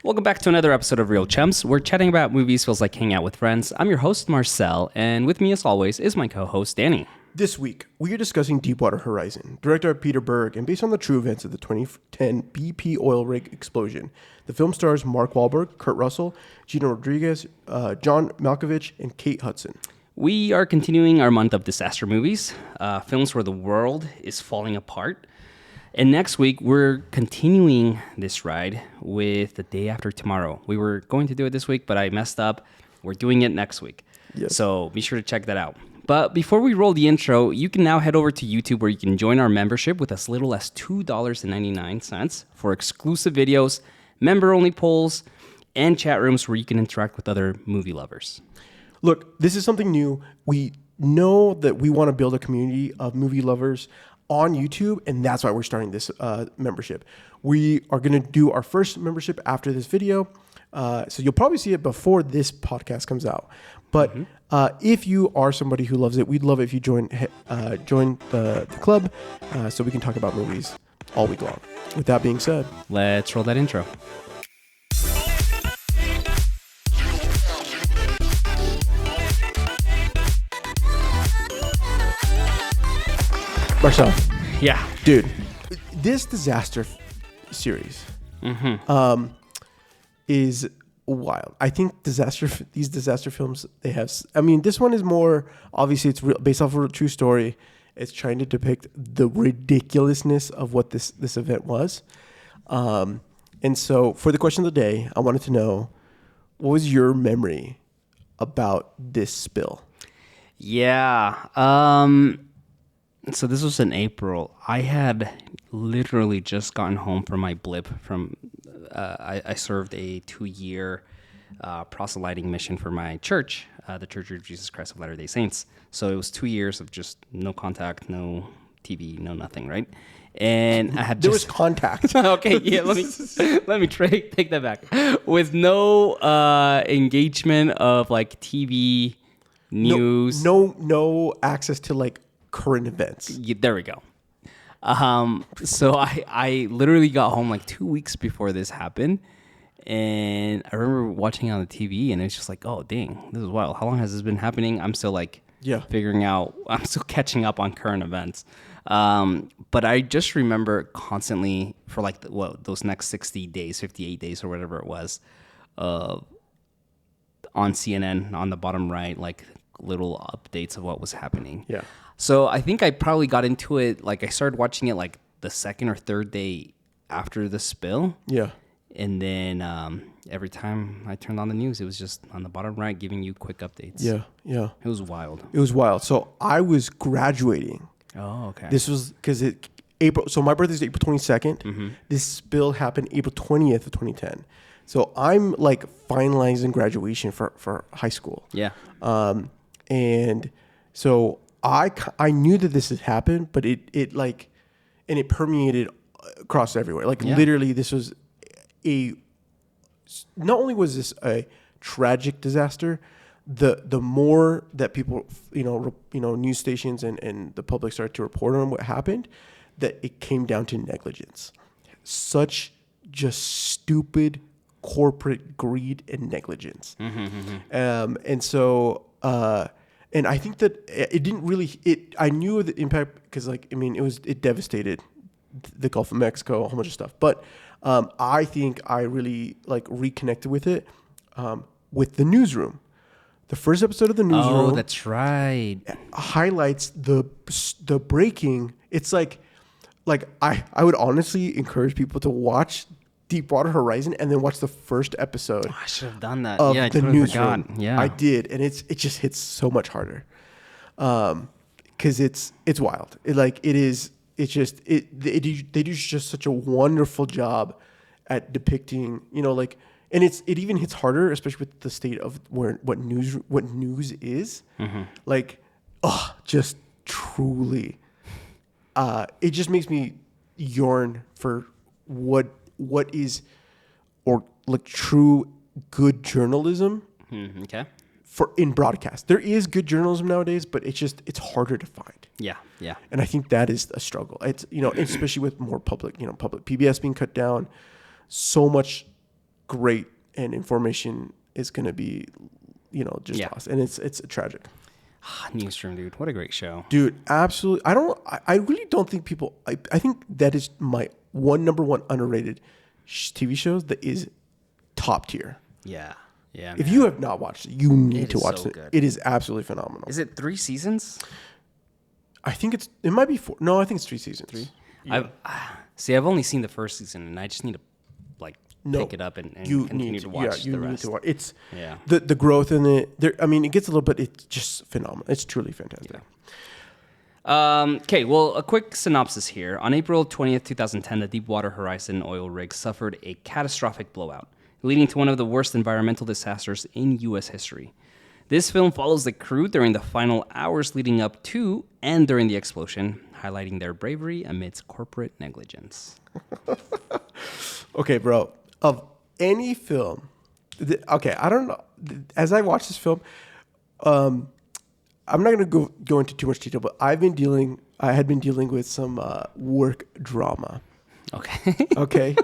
Welcome back to another episode of Real Chumps. We're chatting about movies feels like hanging out with friends. I'm your host, Marcel, and with me as always is my co-host, Danny. This week, we are discussing Deepwater Horizon, directed by Peter Berg, and based on the true events of the 2010 BP oil rig explosion. The film stars Mark Wahlberg, Kurt Russell, Gina Rodriguez, John Malkovich, and Kate Hudson. We are continuing our month of disaster movies, films where the world is falling apart. And next week, we're continuing this ride with The Day After Tomorrow. We were going to do it this week, but I messed up. We're doing it next week. Yes. So be sure to check that out. But before we roll the intro, you can now head over to YouTube where you can join our membership with as little as $2.99 for exclusive videos, member-only polls, and chat rooms where you can interact with other movie lovers. Look, this is something new. We know that we want to build a community of movie lovers on YouTube, and that's why we're starting this membership. We are going to do our first membership after this video, so you'll probably see it before this podcast comes out. But if you are somebody who loves it, we'd love it if you join the club so we can talk about movies all week long. With that being said, let's roll that intro. Marcel. Yeah. Dude, this disaster series is wild. I think these disaster films, they have... I mean, this one is more... Obviously, it's based off of a true story. It's trying to depict the ridiculousness of what this event was. And so, for the question of the day, I wanted to know, what was your memory about this spill? Yeah. So this was in April. I had literally just gotten home from my blip from, I served a 2-year proselyting mission for my church, the Church of Jesus Christ of Latter-day Saints. So it was 2 years of just no contact, no TV, no nothing, right? And I had there was contact. Okay, yeah, let me take that back. With no engagement of like TV, news. No access to like current events. Yeah, there we go. So I literally got home like 2 weeks before this happened, and I remember watching it on the TV, and it's just like, oh dang, this is wild. How long has this been happening? I'm still like figuring out. I'm still catching up on current events. But I just remember constantly for like those next 60 days, 58 days, or whatever it was, on CNN on the bottom right, like little updates of what was happening. Yeah. So I think I probably got into it, like I started watching it like the second or third day after the spill. Yeah. And then every time I turned on the news, it was just on the bottom right giving you quick updates. Yeah, yeah. It was wild. It was wild. So I was graduating. Oh, okay. This was because April. So my birthday is April 22nd. Mm-hmm. This spill happened April 20th of 2010. So I'm like finalizing graduation for high school. Yeah. And so I knew that this had happened, but it permeated across everywhere. Like literally, this was not only was this a tragic disaster, the more that people, news stations and the public started to report on what happened, that it came down to negligence. Such just stupid corporate greed and negligence. And so, and I think that it didn't really, I knew the impact because it devastated the Gulf of Mexico, a whole bunch of stuff. But I think I really reconnected with it with the newsroom. The first episode of the newsroom. Oh, that's right. Highlights the breaking. It's like I would honestly encourage people to watch Deepwater Horizon and then watch the first episode. Oh, I should have done that. Of I the totally newsroom. Forgot. Yeah, I did, and it just hits so much harder, because it's wild. They do just such a wonderful job at depicting, and it even hits harder, especially with the state of what news is. Just truly, it just makes me yearn for what is true good journalism. Okay. In broadcast. There is good journalism nowadays, but it's harder to find. Yeah. And I think that is a struggle. It's especially with more public PBS being cut down, so much great and information is going to be, just lost. And it's tragic. Newsroom, dude. What a great show. Dude, absolutely. I really don't think people, I think that is my number one underrated TV shows that is top tier. Yeah. Yeah. If you have not watched it, you need to watch so it. good. It is absolutely phenomenal. Is it 3 seasons? I think it might be 4. No, I think it's 3 seasons. 3? Yeah. I've only seen the first season, and I just need to pick it up and continue to watch the rest. It's Yeah. the growth in it. It gets a little bit. It's just phenomenal. It's truly fantastic. Okay, well, a quick synopsis here. On April 20th, 2010, the Deepwater Horizon oil rig suffered a catastrophic blowout, leading to one of the worst environmental disasters in U.S. history. This film follows the crew during the final hours leading up to and during the explosion, highlighting their bravery amidst corporate negligence. Okay, bro. Of any film, I don't know. As I watch this film, I'm not going to go into too much detail, but I had been dealing with some work drama. Okay. Okay.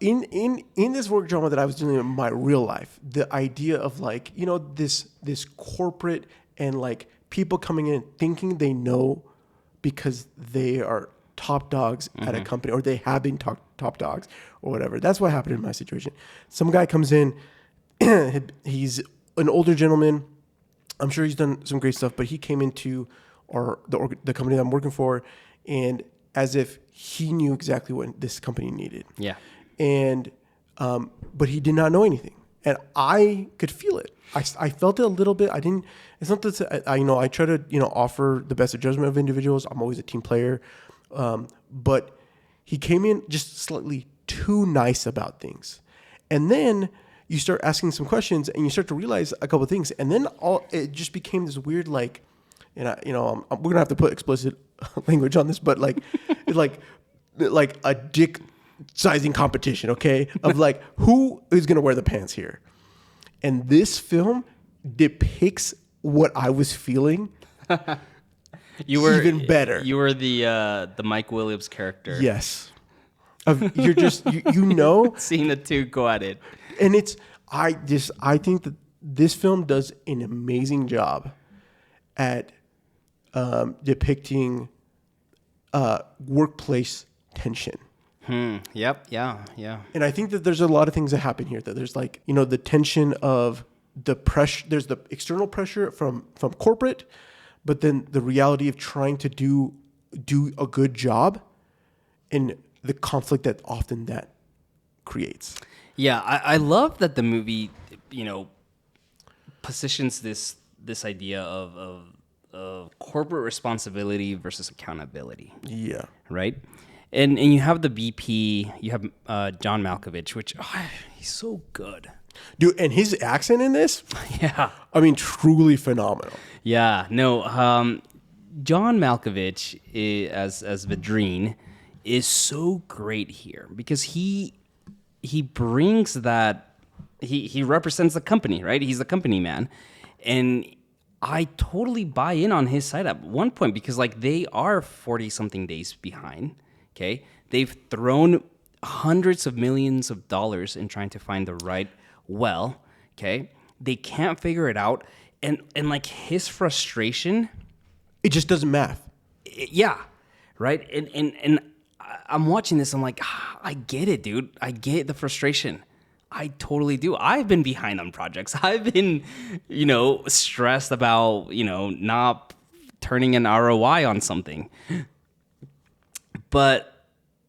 In this work drama that I was dealing with in my real life, the idea of this corporate and people coming in thinking they know because they are top dogs at a company, or they have been top dogs or whatever. That's what happened in my situation. Some guy comes in, he's an older gentleman. I'm sure he's done some great stuff, but he came into the company that I'm working for, and as if he knew exactly what this company needed. Yeah. And but he did not know anything, and I could feel it. I felt it a little bit. I didn't. It's not that I try to offer the best of judgment of individuals. I'm always a team player, but he came in just slightly too nice about things, and then you start asking some questions, and you start to realize a couple of things, and then it just became this weird we're gonna have to put explicit language on this, but like a dick sizing competition, okay, of who is gonna wear the pants here. And this film depicts what I was feeling. Even better. You were the Mike Williams character. Yes. You're just seeing the two go at it. And I think that this film does an amazing job at depicting workplace tension. Yep. Yeah. And I think that there's a lot of things that happen here. That there's the tension of the pressure. There's the external pressure from corporate, but then the reality of trying to do a good job, and the conflict that often that creates. Yeah, I love that the movie, positions this idea of corporate responsibility versus accountability. Yeah. Right? And you have the BP, you have John Malkovich, which he's so good. Dude, and his accent in this? Yeah. I mean, truly phenomenal. Yeah. No, John Malkovich as Vadreen is so great here because he brings that, he represents the company, right? He's the company man. And I totally buy in on his side at one point because they are 40 something days behind. Okay. They've thrown hundreds of millions of dollars in trying to find the right well. Okay. They can't figure it out. And his frustration. It just doesn't math. Yeah. Right. And I'm watching this. I'm like, I get it, dude. I get the frustration. I totally do. I've been behind on projects. I've been, stressed about, not turning an ROI on something. But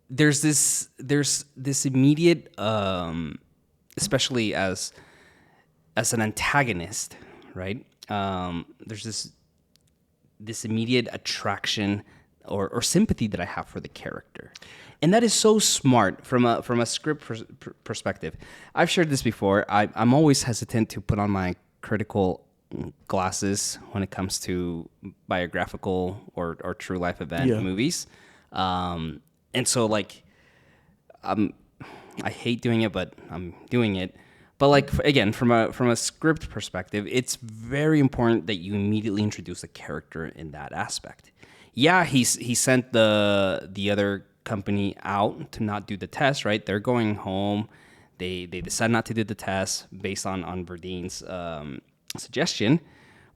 there's this immediate, especially as an antagonist, right? There's this immediate attraction or sympathy that I have for the character. And that is so smart from a script perspective. I've shared this before. I'm always hesitant to put on my critical glasses when it comes to biographical or true life event movies. And so I hate doing it, but I'm doing it. But again, from a script perspective, it's very important that you immediately introduce a character in that aspect. Yeah, he sent the other company out to not do the test, right? They're going home. They decide not to do the test based on Verdine's suggestion.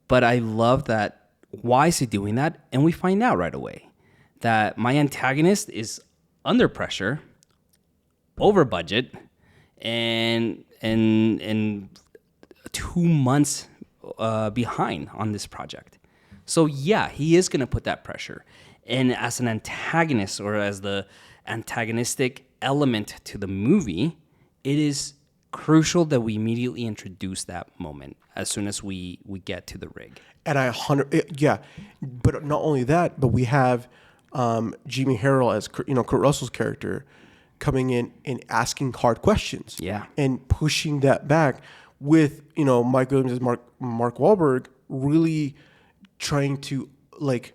But I love that. Why is he doing that? And we find out right away that my antagonist is under pressure, over budget, and 2 months behind on this project. So yeah, he is going to put that pressure. And as an antagonist, or as the antagonistic element to the movie, it is crucial that we immediately introduce that moment as soon as we get to the rig. And but not only that, but we have Jimmy Harrell as Kurt Russell's character coming in and asking hard questions, and pushing that back with Mike Williams as Mark Wahlberg really trying to like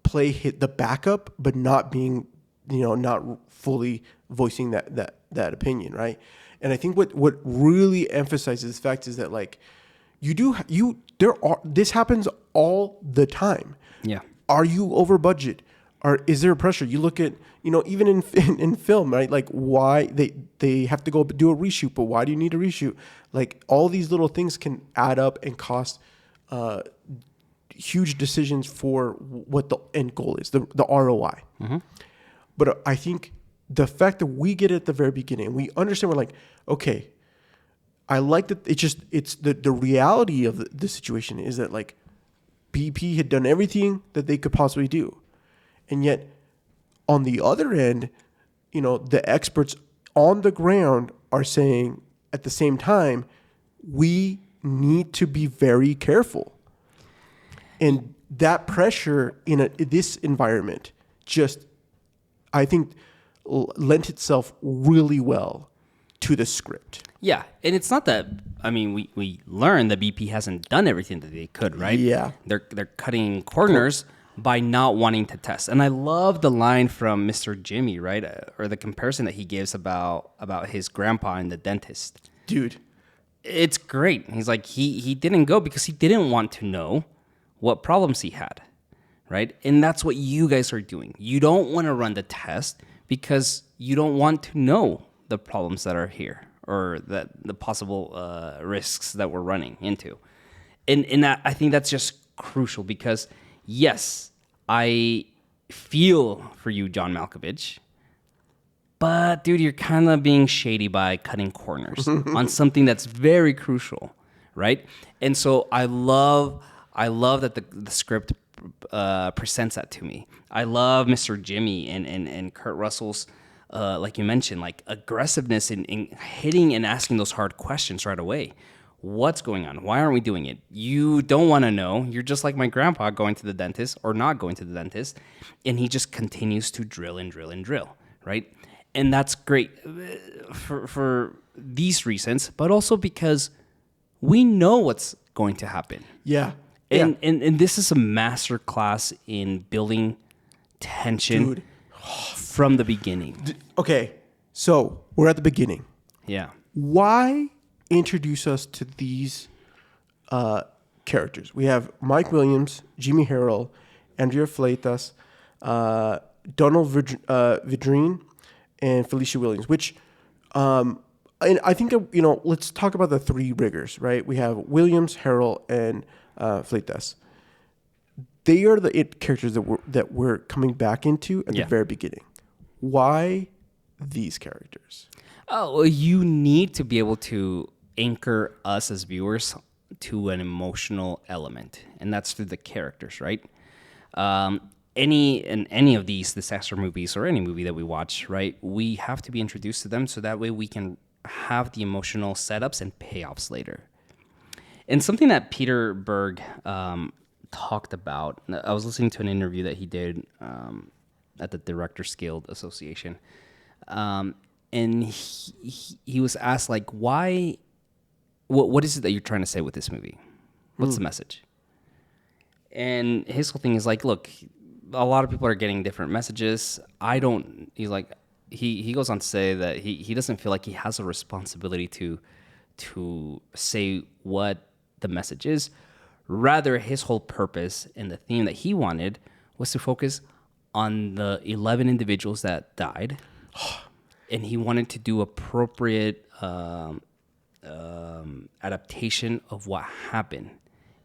play the backup, but not being not fully voicing that opinion, right? And I think what really emphasizes the fact is that like this happens all the time. Yeah. Are you over budget? Or is there pressure? You look at even in film, right? Like why they have to go do a reshoot, but why do you need a reshoot? Like all these little things can add up and cost huge decisions for what the end goal is, the ROI. Mm-hmm. But I think the fact that we get it at the very beginning, we understand, we're like, okay, I like that. It's the reality of the situation is that like BP had done everything that they could possibly do. And yet on the other end, the experts on the ground are saying at the same time, we need to be very careful. And that pressure in this environment just, I think, lent itself really well to the script. Yeah, and it's not that. I mean, we learned that BP hasn't done everything that they could, right? Yeah, they're cutting corners by not wanting to test. And I love the line from Mr. Jimmy, right, or the comparison that he gives about his grandpa and the dentist. Dude, it's great. He's like he didn't go because he didn't want to know what problems he had, right? And that's what you guys are doing. You don't want to run the test because you don't want to know the problems that are here, or that the possible risks that we're running into. And that, I think that's just crucial because, yes, I feel for you, John Malkovich, but dude, you're kind of being shady by cutting corners on something that's very crucial, right? And so I love that the script presents that to me. I love Mr. Jimmy and Kurt Russell's, like you mentioned, like aggressiveness in hitting and asking those hard questions right away. What's going on? Why aren't we doing it? You don't want to know. You're just like my grandpa going to the dentist or not going to the dentist, and he just continues to drill and drill and drill, right? And that's great for these reasons, but also because we know what's going to happen. Yeah. And this is a master class in building tension from the beginning. Okay, so we're at the beginning. Yeah. Why introduce us to these characters? We have Mike Williams, Jimmy Harrell, Andrea Fleitas, Donald Vidrine, and Felicia Williams, which... and I think, let's talk about the three riggers, right? We have Williams, Harrell, and Fleitas. They are the characters that we're coming back into at the very beginning. Why these characters? Oh, well, you need to be able to anchor us as viewers to an emotional element, and that's through the characters, right? Any of these disaster movies or any movie that we watch, right? We have to be introduced to them so that way we can have the emotional setups and payoffs later. And something that Peter Berg talked about, I was listening to an interview that he did at the Directors Guild Association, and he was asked, like, why, what is it that you're trying to say with this movie? What's the message? And his whole thing is like, look, a lot of people are getting different messages. He's like, he goes on to say that he doesn't feel like he has a responsibility to say what the message is. Rather, his whole purpose and the theme that he wanted was to focus on the 11 individuals that died. And he wanted to do appropriate adaptation of what happened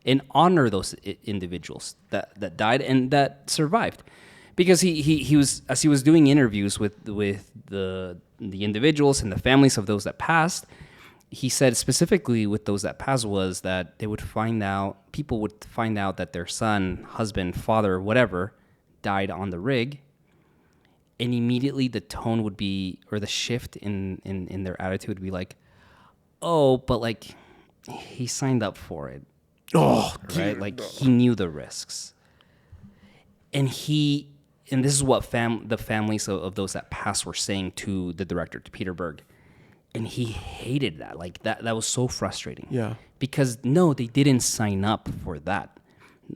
and honor those individuals that died and that survived, because he was, as he was doing interviews with the individuals and the families of those that passed, he said specifically with those that passed was that people would find out that their son, husband, father, whatever, died on the rig, and immediately the tone would be, or the shift in their attitude would be like, oh, but like he signed up for it. Oh, right? Like he knew the risks. And this is what the families of those that passed were saying to the director, to Peter Berg. And he hated that. Like that was so frustrating. Yeah. Because no, they didn't sign up for that.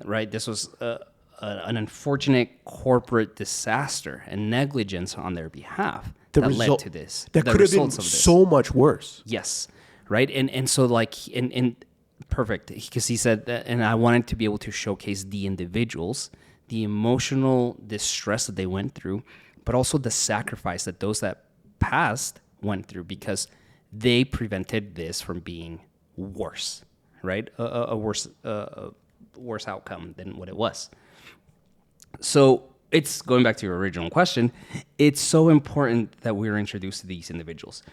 Right? This was an unfortunate corporate disaster and negligence on their behalf that led to this. That could have been so much worse. Yes. Right. And so like, and perfect. Because he said that, and I wanted to be able to showcase the individuals, the emotional distress that they went through, but also the sacrifice that those that passed went through, because they prevented this from being worse, right? A worse outcome than what it was. So it's going back to your original question. It's so important that we're introduced to these individuals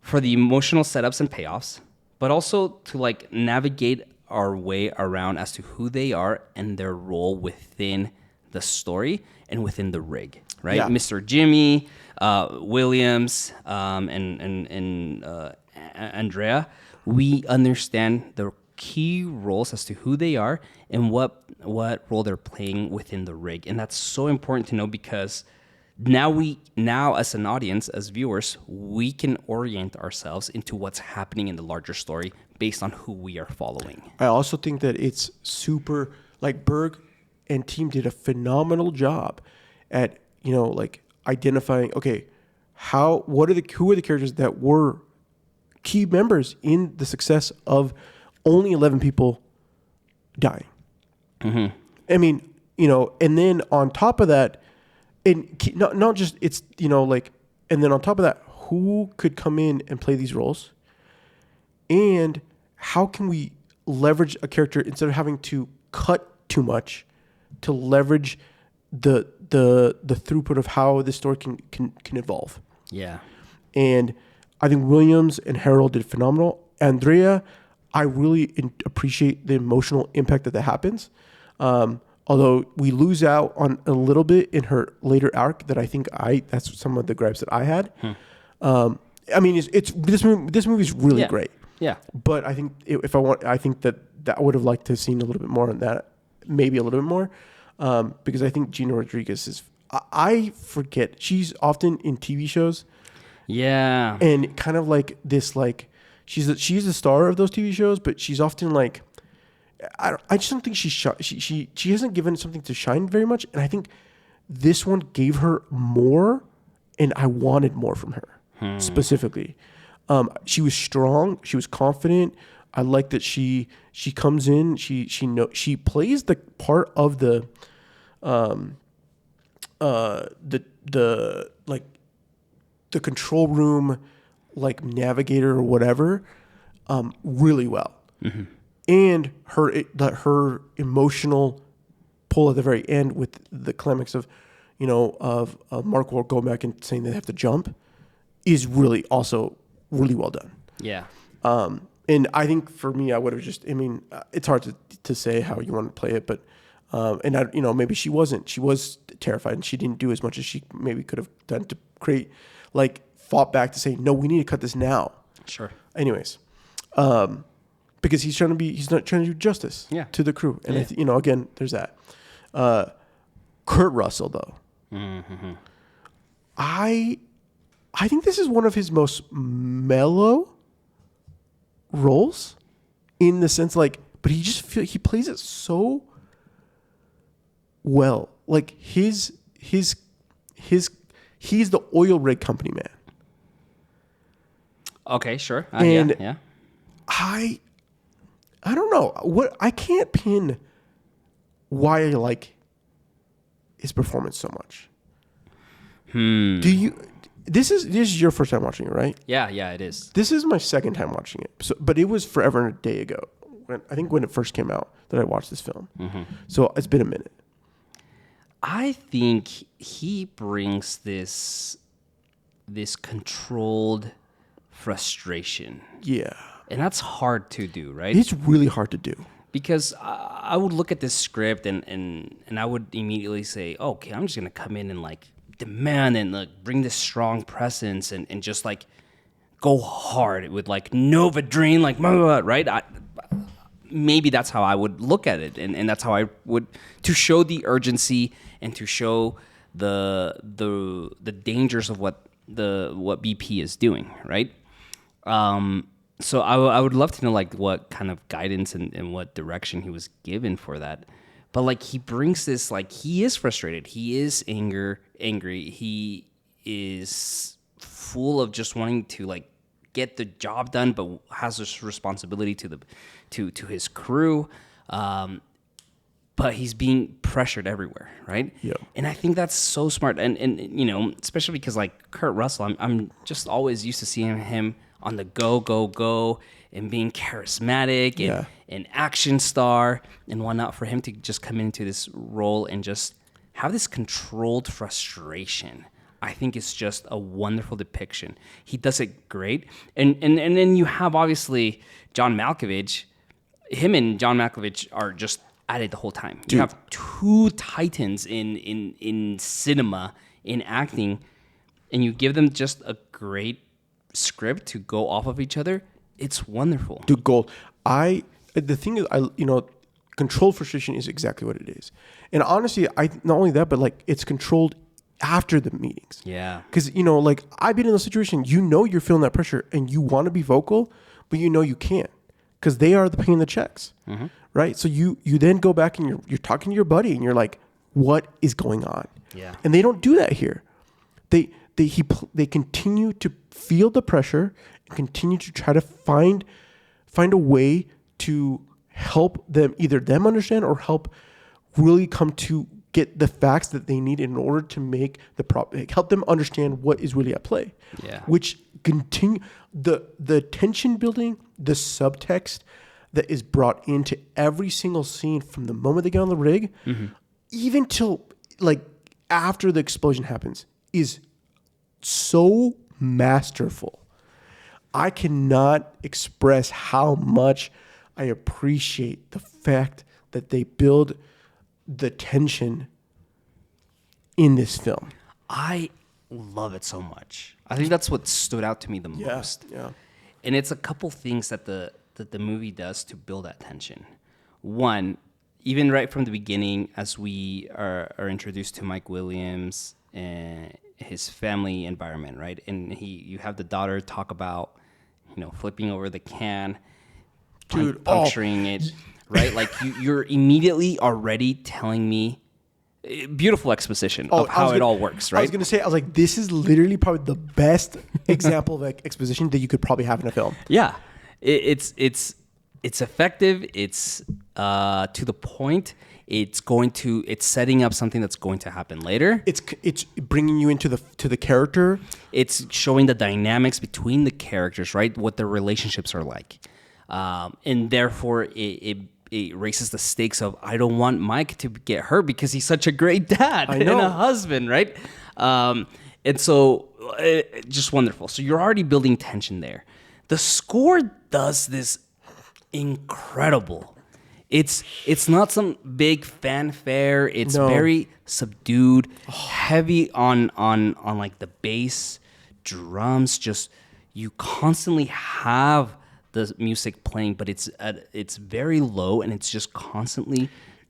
for the emotional setups and payoffs, but also to like navigate our way around as to who they are and their role within the story and within the rig, right? Yeah. Mr. Jimmy, Williams, and Andrea, we understand the key roles as to who they are and what role they're playing within the rig. And that's so important to know, because now as an audience, as viewers, we can orient ourselves into what's happening in the larger story based on who we are following. I also think that it's super, like Berg and team did a phenomenal job at, like identifying, okay, who are the characters that were key members in the success of only 11 people dying. Mm-hmm. I mean, and then on top of that, and not just it's, like, and then on top of that, who could come in and play these roles, and how can we leverage a character instead of having to cut too much to leverage the throughput of how this story can evolve. Yeah. And I think Williams and Harold did phenomenal. Andrea, I really appreciate the emotional impact that happens. Although we lose out on a little bit in her later arc, that I think that's some of the gripes that I had. I mean, this movie is really great. Yeah. But I think I think that I would have liked to have seen a little bit more on that, maybe a little bit more, because I think Gina Rodriguez is. I forget, she's often in TV shows. Yeah. And kind of like this, like she's the star of those TV shows, but she's often like, I just don't think she hasn't given something to shine very much, and I think this one gave her more, and I wanted more from her specifically. She was strong, she was confident. I like that she comes in, she plays the part of the like the control room, like navigator or whatever, really well. Mm-hmm. And her emotional pull at the very end with the climax of Mark Wahlberg going back and saying they have to jump is really also really well done. Yeah. And I think for me, I would have just, it's hard to say how you want to play it, but, maybe she was terrified and she didn't do as much as she maybe could have done to create, like, fought back to say, no, we need to cut this now. Sure. Anyways, because he's not trying to do justice to the crew. And, again, there's that. Kurt Russell, though. Mm-hmm. I think this is one of his most mellow roles, in the sense, like, but he plays it so well. Like he's the oil rig company man. Okay, sure. And yeah. I don't know I can't pin why I like his performance so much. Do you? This is your first time watching it, right? Yeah, it is. This is my second time watching it. So, but it was forever and a day ago. I think when it first came out that I watched this film. Mm-hmm. So it's been a minute. I think he brings this controlled frustration. Yeah. And that's hard to do, right? It's really hard to do. Because I would look at this script and I would immediately say, okay, I'm just going to come in and like demand and like bring this strong presence and just like go hard with like Novocaine, like blah, blah, blah, right? Maybe that's how I would look at it. And that's how I would, to show the urgency and to show the dangers of what BP is doing, right? So I would love to know like what kind of guidance and what direction he was given for that. But like he brings this, like he is frustrated. He is angry. He is full of just wanting to like get the job done, but has this responsibility to his crew. But he's being pressured everywhere, right? Yeah. And I think that's so smart. And you know, especially because like Kurt Russell, I'm just always used to seeing him on the go, and being charismatic and action star and whatnot. For him to just come into this role and just have this controlled frustration, I think it's just a wonderful depiction. He does it great. And then you have obviously John Malkovich. Him and John Malkovich are just at it the whole time. Dude. You have two titans in cinema, in acting, and you give them just a great script to go off of each other. It's wonderful. Dude, gold. The thing is, controlled frustration is exactly what it is. And honestly, not only that, but like it's controlled after the meetings. Yeah. Because, you know, like I've been in those situations, you know, you're feeling that pressure and you want to be vocal, but you know you can't because they are paying the checks. Mm-hmm. Right. So you then go back and you're talking to your buddy and you're like, what is going on? Yeah. And they don't do that here. They continue to feel the pressure and continue to try to find a way to help them understand or help really come to get the facts that they need in order to make help them understand what is really at play. Yeah. Which continue the tension building, the subtext that is brought into every single scene from the moment they get on the rig, mm-hmm. even till like after the explosion happens, is so masterful. I cannot express how much I appreciate the fact that they build the tension in this film. I love it so much. I think that's what stood out to me the most. Yeah. And it's a couple things that the movie does to build that tension. One, even right from the beginning, as we are introduced to Mike Williams and his family environment, right? And you have the daughter talk about, you know, flipping over the can, puncturing it, right? Like you're immediately already telling me beautiful exposition of how it all works, right? I was going to say, this is literally probably the best example of like exposition that you could probably have in a film. Yeah. It's effective. It's to the point. It's setting up something that's going to happen later. It's bringing you into the character. It's showing the dynamics between the characters, right? What their relationships are like, and therefore it raises the stakes of I don't want Mike to get hurt because he's such a great dad and a husband, right? And so just wonderful. So you're already building tension there. The score does this incredible. It's not some big fanfare. It's very subdued, heavy on like the bass, drums. Just you constantly have the music playing, but it's very low and it's just constantly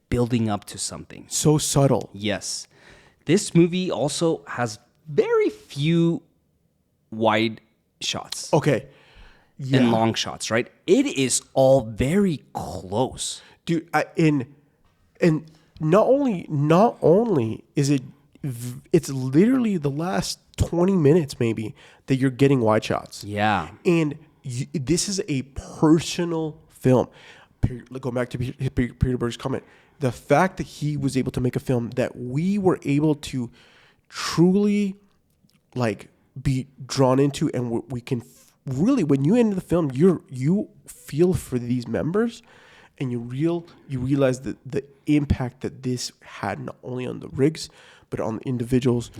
building up to something. So subtle. Yes, this movie also has very few wide shots. Okay. Yeah. And long shots, right? It is all very close. Dude, and not only is it's literally the last 20 minutes maybe that you're getting wide shots. Yeah. And this is a personal film. Go back to Peter Berg's comment. The fact that he was able to make a film that we were able to truly like be drawn into, and we can really, when you end the film, you feel for these members, and you realize the impact that this had not only on the rigs but on the individuals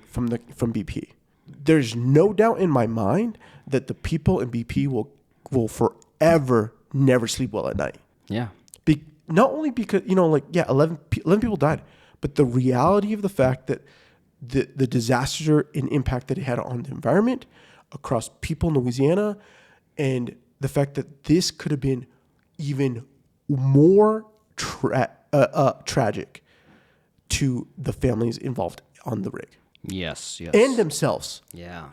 from BP. There's no doubt in my mind that the people in BP will forever never sleep well at night. Yeah. Not only because 11 people died, but the reality of the fact that the disaster and impact that it had on the environment across people in Louisiana, and the fact that this could have been even more tragic to the families involved on the rig. Yes. And themselves. Yeah.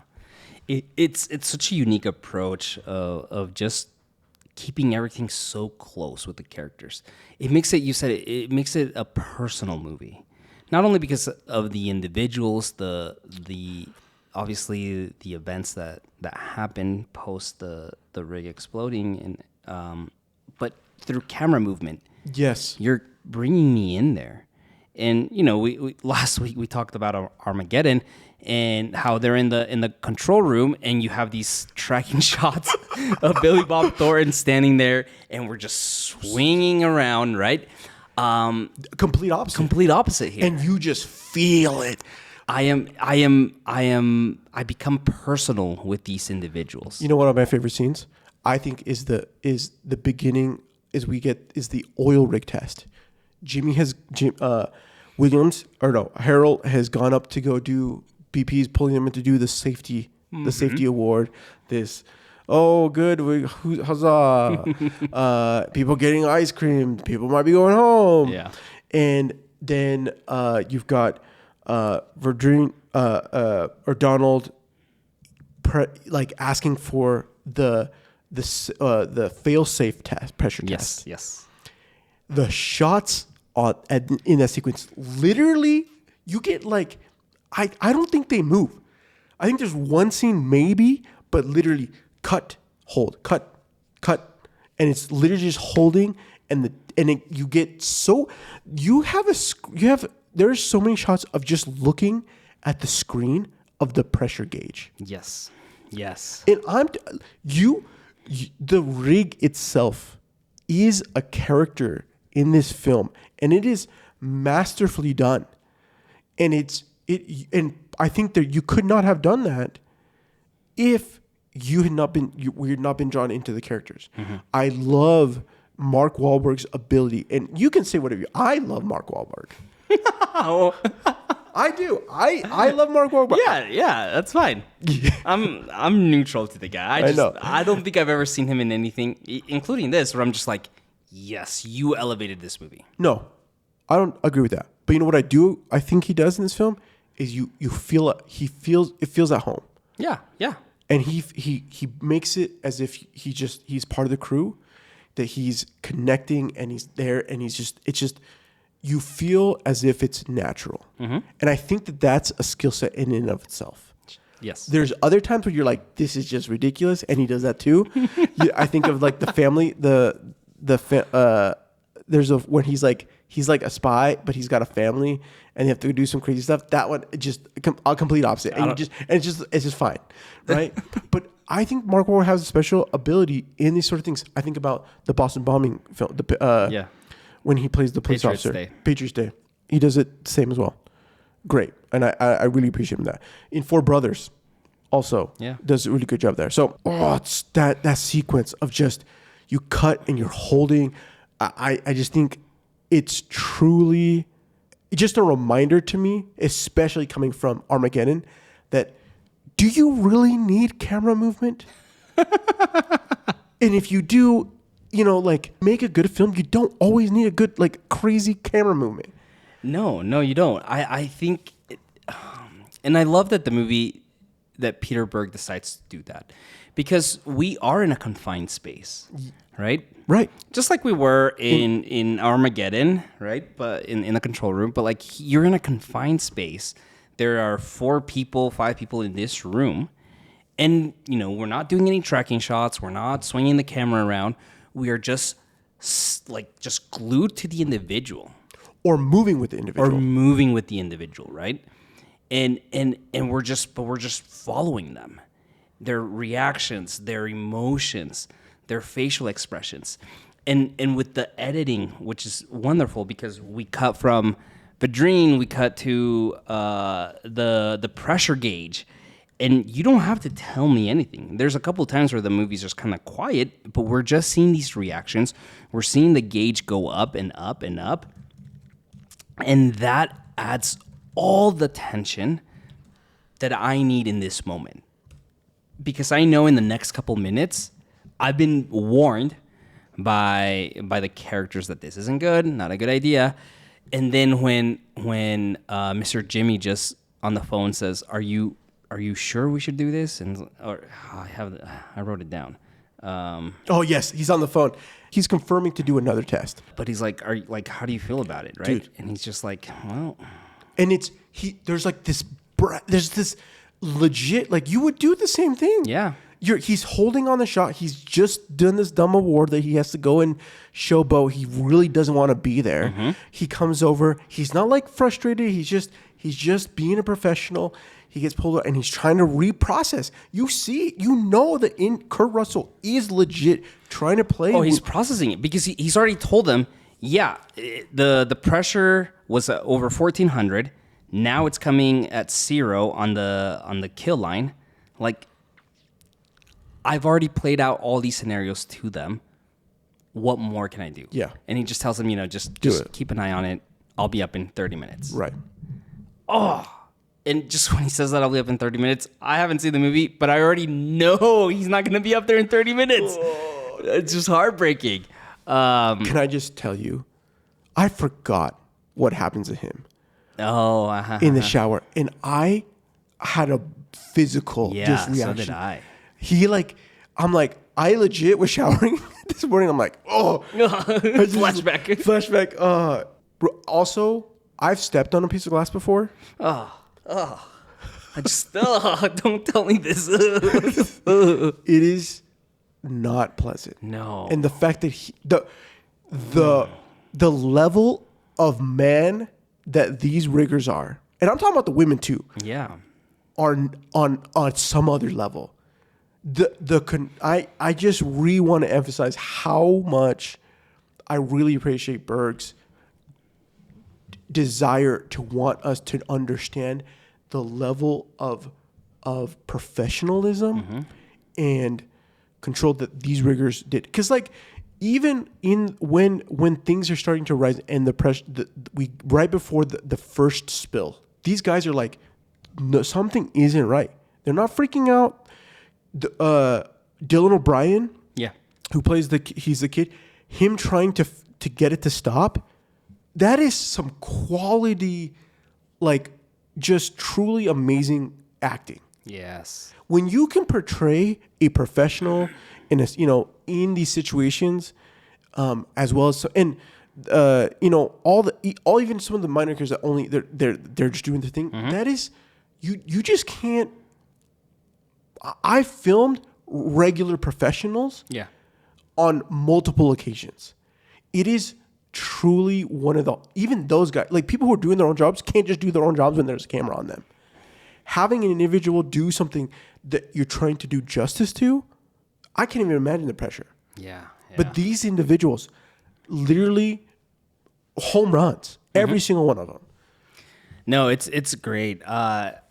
It's such a unique approach of just keeping everything so close with the characters. It makes it, you said it makes it a personal movie. Not only because of the individuals, the obviously the events that happen post the rig exploding, and but through camera movement. Yes. You're bringing me in there. And we last week we talked about Armageddon and how they're in the control room, and you have these tracking shots of Billy Bob Thornton standing there, and we're just swinging around, right? Complete opposite here. And you just feel it. I become personal with these individuals. You know, one of my favorite scenes, I think, is the beginning, is the oil rig test. Harold has gone up to go do, BP's pulling him in to do the safety award. This, oh good, huzzah! People getting ice cream. People might be going home. Yeah, and then you've got Verdun or Donald, asking for the fail-safe test, pressure test. Yes. The shots in that sequence, literally, you get I don't think they move. I think there's one scene maybe, but literally cut, hold, cut, and it's literally just holding, you get so there's so many shots of just looking at the screen of the pressure gauge. Yes. And the rig itself is a character in this film, and it is masterfully done. And and I think that you could not have done that if you had not been drawn into the characters. Mm-hmm. I love Mark Wahlberg's ability, and you can say whatever I love Mark Wahlberg. I do. I love Mark Wahlberg. Yeah, that's fine. I'm neutral to the guy. I know. I don't think I've ever seen him in anything, including this, where I'm just like, yes, you elevated this movie. No, I don't agree with that. But you know what I think he does in this film is it feels at home. Yeah. And he makes it as if he's part of the crew, that he's connecting and he's there, and it's just you feel as if it's natural. Mm-hmm. And I think that that's a skill set in and of itself. Yes. There's other times where you're like, this is just ridiculous, and he does that too. I think of the family, there's when he's like a spy, but he's got a family, and they have to do some crazy stuff. That one, just a complete opposite, and it's just fine, right? But I think Mark Wahlberg has a special ability in these sort of things. I think about the Boston bombing film, when he plays the police officer, Patriots Day. He does it the same as well. Great, and I really appreciate him that. In Four Brothers, also, does a really good job there. So, it's that sequence of just you cut and you're holding. I just think it's truly just a reminder to me, especially coming from Armageddon, that do you really need camera movement? And if you do, make a good film, you don't always need a good, crazy camera movement. No, you don't. I think, and I love that the movie, that Peter Berg decides to do that, because we are in a confined space, right? Right. Just like we were in Armageddon, right? But in the control room, but you're in a confined space. There are 5 people in this room, and we're not doing any tracking shots. We're not swinging the camera around. We are just glued to the individual. Or moving with the individual. Right? and we're just following them, their reactions, their emotions, their facial expressions, and with the editing, which is wonderful because we cut from Vadrine, we cut to the pressure gauge, and you don't have to tell me anything. There's a couple of times where the movie's just kind of quiet, but we're just seeing these reactions. We're seeing the gauge go up and up and up, and that adds all the tension that I need in this moment. Because I know in the next couple minutes, I've been warned by the characters that this isn't good, not a good idea. And then when Mr. Jimmy just on the phone says, "Are you sure we should do this?" And I wrote it down. Oh yes, he's on the phone. He's confirming to do another test. But he's like, how do you feel about it, right? Dude. And he's just like, well. And there's like this. There's this legit, like, you would do the same thing. Yeah. He's holding on the shot. He's just done this dumb award that he has to go and showboat. He really doesn't want to be there. Mm-hmm. He comes over. He's not like frustrated. He's just being a professional. He gets pulled out and he's trying to reprocess. You know that Kurt Russell is legit trying to play. Oh, he's processing it because he's already told them, yeah, the pressure was over 1400. Now it's coming at 0 on the kill line. Like, I've already played out all these scenarios to them. What more can I do? Yeah. And he just tells them, just keep an eye on it. I'll be up in 30 minutes. Right. Oh, and just when he says that I'll be up in 30 minutes, I haven't seen the movie, but I already know he's not going to be up there in 30 minutes. Oh. It's just heartbreaking. Can I just tell you, I forgot what happens to him. Oh, in the shower, and I had a physical just reaction. So did I. I legit was showering this morning. I'm like, oh, flashback. Also, I've stepped on a piece of glass before. I just don't tell me this. It is not pleasant. No, and the fact that the level of man that these riggers are, and I'm talking about the women too. Yeah, are on some other level. I just really want to emphasize how much I really appreciate Berg's desire to want us to understand the level of professionalism and control that these riggers did. Because even when things are starting to rise and the pressure, right before the first spill, these guys are like, no, something isn't right. They're not freaking out. Dylan O'Brien, who plays he's the kid, him trying to get it to stop. That is some quality, just truly amazing acting. Yes. When you can portray a professional in these situations, as well as all even some of the minor characters that only they're just doing the thing. Mm-hmm. That is, you just can't. I filmed regular professionals. Yeah. On multiple occasions. It is truly one of even those guys, people who are doing their own jobs can't just do their own jobs when there's a camera on them. Having an individual do something that you're trying to do justice to, I can't even imagine the pressure. Yeah. But these individuals, literally home runs, every single one of them. No, it's great. That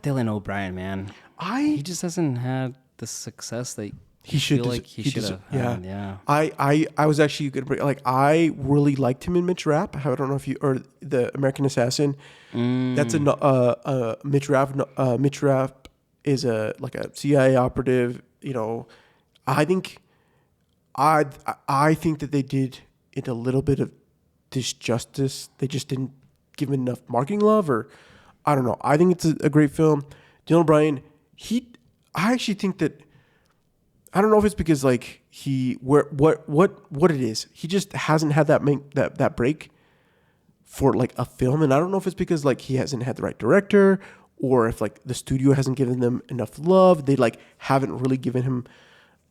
Dylan O'Brien, man, he just hasn't had the success that he should have. Yeah. I was actually going to bring, I really liked him in Mitch Rapp. I don't know if you, or the American Assassin. That's a Mitch Rapp. Mitch Rapp is a CIA operative. I think that they did it a little bit of disjustice. They just didn't give him enough marketing love, or I don't know. I think it's a great film. Dylan O'Brien, I actually think that, I don't know if it's because what it is. He just hasn't had that break for a film, and I don't know if it's because he hasn't had the right director, or if the studio hasn't given them enough love. They haven't really given him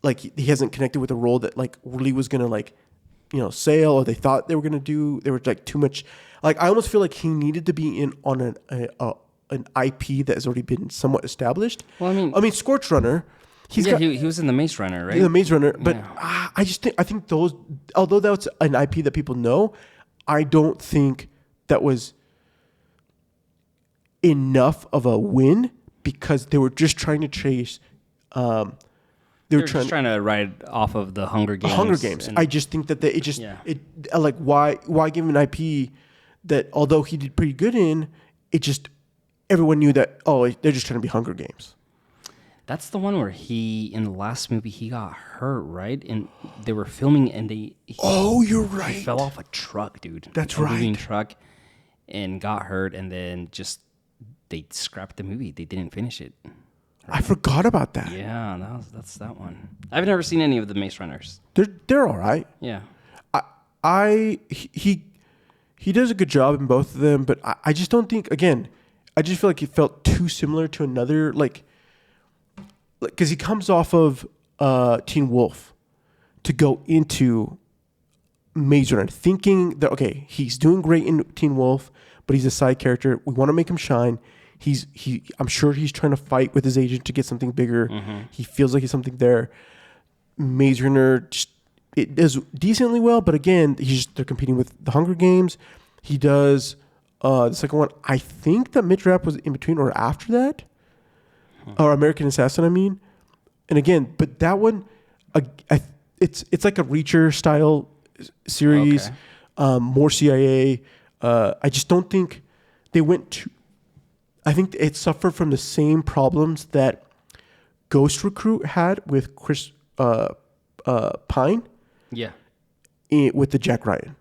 he hasn't connected with a role that really was gonna sail, or they thought they were gonna do. They were too much. I almost feel like he needed to be in on an IP that has already been somewhat established. Well, I mean, Scorch Runner. He was in the Maze Runner, right? The Maze Runner, but Yeah. I think those, although that's an IP that people know, I don't think that was enough of a win because they were just trying to chase. They were just trying to ride off of the Hunger Games. Hunger Games. I just think that like why give him an IP that although he did pretty good in, it just everyone knew that they're just trying to be Hunger Games. That's the one where in the last movie he got hurt, right? And they were filming and you're right. He fell off a truck, dude. That's a moving right. Truck, and got hurt, and then they scrapped the movie. They didn't finish it. I forgot about that. Yeah, that's that one. I've never seen any of the Maze Runners. They're all right. Yeah. He does a good job in both of them, but I just don't think. Again, I just feel like he felt too similar to another because he comes off of Teen Wolf to go into Maze Runner, thinking that he's doing great in Teen Wolf, but he's a side character. We want to make him shine. I'm sure he's trying to fight with his agent to get something bigger. Mm-hmm. He feels like he's something there. Maze Runner it does decently well, but again, they're competing with the Hunger Games. He does the second one. I think that Mitch Rapp was in between or after that, or American Assassin. I mean, and again, but that one, it's like a Reacher style series, more CIA. I just don't think they went to. I think it suffered from the same problems that Ghost Recruit had with Chris Pine. Yeah. With the Jack Ryan.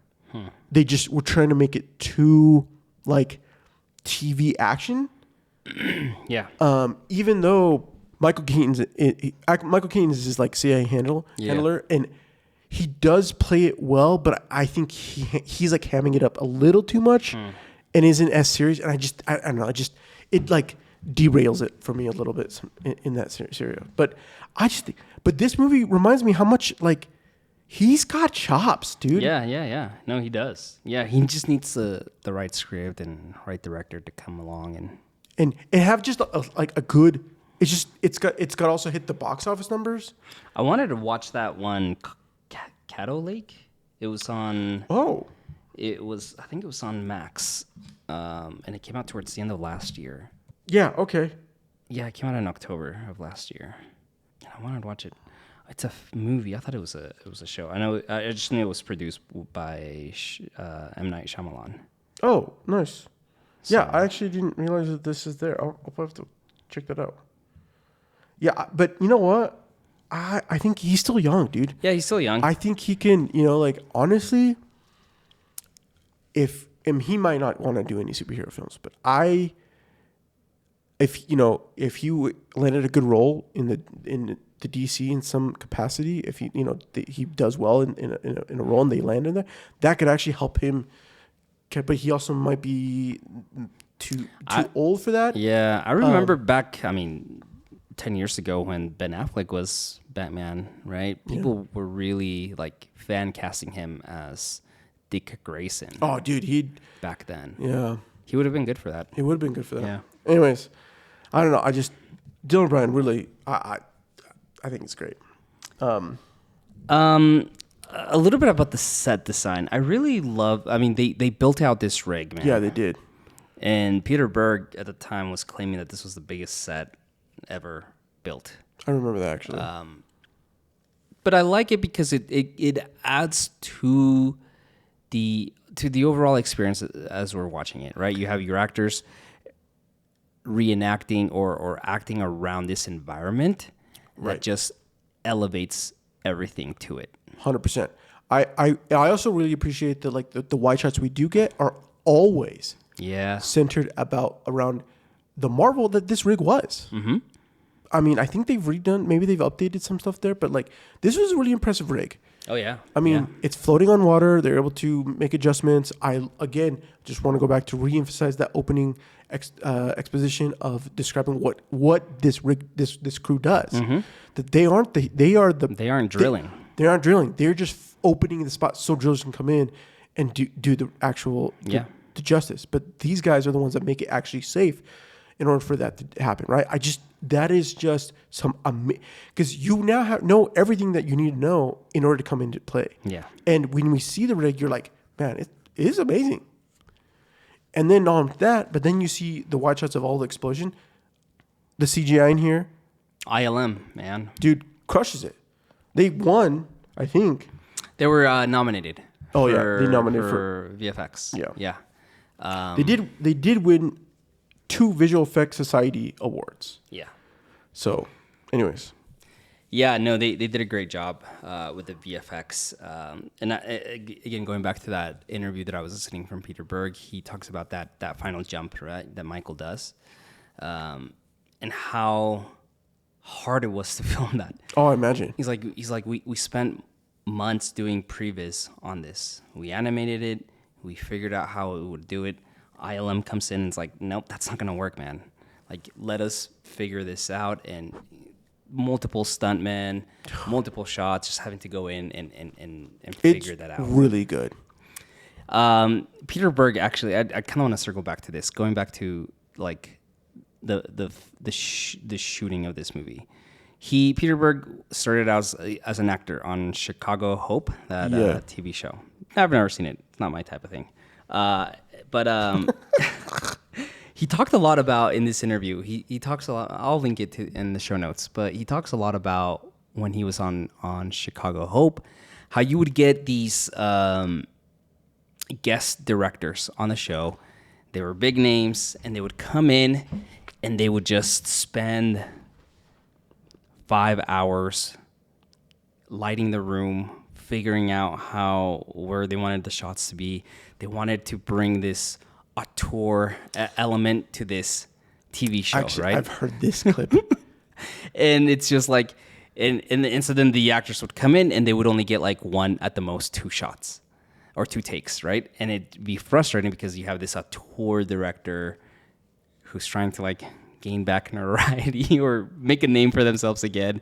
They just were trying to make it too like TV action. Yeah. Even though Michael Keaton is his like CIA handler, and he does play it well, but I think he's like hamming it up a little too much, and isn't as serious. And I don't know. It like derails it for me a little bit in that scenario. But but this movie reminds me how much like he's got chops, dude. Yeah. No, he does. Yeah, he just needs the right script and right director to come along and have just a good. It's got also hit the box office numbers. I wanted to watch that one, Caddo Lake. It was on. Oh. I think it was on Max, and it came out towards the end of last year. Yeah. Okay. Yeah, it came out in October of last year. I wanted to watch it. It's a movie. I thought it was a show. I just knew it was produced by M. Night Shyamalan. Oh, nice. So, yeah, I actually didn't realize that this is there. I'll have to check that out. Yeah, but you know what? I think he's still young, dude. Yeah, he's still young. I think he can. Honestly, and he might not want to do any superhero films, but if you landed a good role in the DC in some capacity, if he does well in a role and they land in there, that could actually help him. But he also might be too old for that. Yeah, I remember back. 10 years ago when Ben Affleck was Batman, right? People were really like fan casting him as Dick Grayson. Oh, dude, back then. Yeah, he would have been good for that. He would have been good for that. Yeah. Anyways, I don't know. Dylan Bryan really, I think it's great. A little bit about the set design. I really love. They built out this rig, man. Yeah, they did. And Peter Berg at the time was claiming that this was the biggest set ever built. I remember that actually. But I like it because it adds to the overall experience as we're watching it, right? You have your actors reenacting or acting around this environment that just elevates everything to it. 100%. I also really appreciate that the wide shots we do get are always centered around the marvel that this rig was. Mm-hmm. I think they've redone, maybe they've updated some stuff there, but like this was a really impressive rig. Oh yeah. It's floating on water. They're able to make adjustments. I again just want to go back to reemphasize that opening exposition of describing what this rig, this crew does. Mm-hmm. That they aren't drilling. They aren't drilling. They're just opening the spot so drillers can come in and do the actual the justice. But these guys are the ones that make it actually safe. in order for that to happen, right? That is just some, because you now know everything that you need to know in order to come into play. Yeah. And when we see the rig, you're like, man, it is amazing. And then on that, but then you see the wide shots of all the explosion, the CGI in here. ILM, man. Dude, crushes it. They won, I think. They were nominated. Oh, yeah. They nominated for VFX. Yeah. Yeah. They did win 2 Visual Effects Society awards. Yeah. So, anyways. Yeah, no, they did a great job with the VFX. Again, going back to that interview that I was listening from Peter Berg, he talks about that final jump, right, that Michael does, and how hard it was to film that. Oh, I imagine. He's like we spent months doing previs on this. We animated it. We figured out how it would do it. ILM comes in and it's like, nope, that's not gonna work, man. Like, let us figure this out. And multiple stuntmen, multiple shots, just having to go in and figure that out. It's really good. Peter Berg, actually, I kind of want to circle back to this, going back to like the shooting of this movie. Peter Berg started out as an actor on Chicago Hope, that TV show. I've never seen it. It's not my type of thing. But he talked a lot about, in this interview, he talks a lot, I'll link it in the show notes, but he talks a lot about when he was on Chicago Hope, how you would get these guest directors on the show. They were big names, and they would come in and they would just spend 5 hours lighting the room, figuring out where they wanted the shots to be. They wanted to bring this auteur element to this TV show. Actually, right? I've heard this clip. And it's just like, in the incident, the actors would come in and they would only get like 1, at the most 2 shots or 2 takes, right? And it'd be frustrating because you have this auteur director who's trying to like gain back notoriety or make a name for themselves again,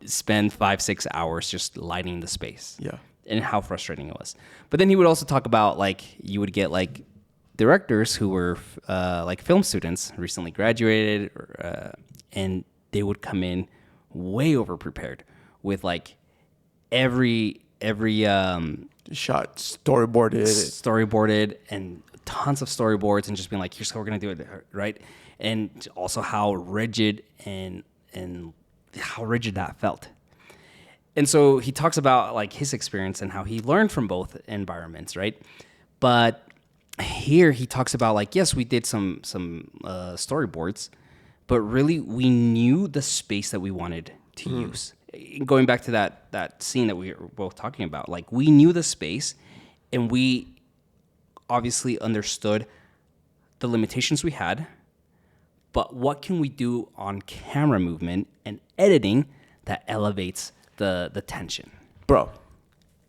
spend 5-6 hours just lighting the space. Yeah. And how frustrating it was. But then he would also talk about, like, you would get like directors who were like film students, recently graduated, and they would come in way over prepared with like every shot storyboarded and tons of storyboards, and just being like, here's how we're gonna do it, right? And also how rigid and how rigid that felt. And so he talks about like his experience and how he learned from both environments, right? But here he talks about like, yes, we did some storyboards, but really we knew the space that we wanted to use. Going back to that scene that we were both talking about, like we knew the space, and we obviously understood the limitations we had, but what can we do on camera movement and editing that elevates the tension, bro?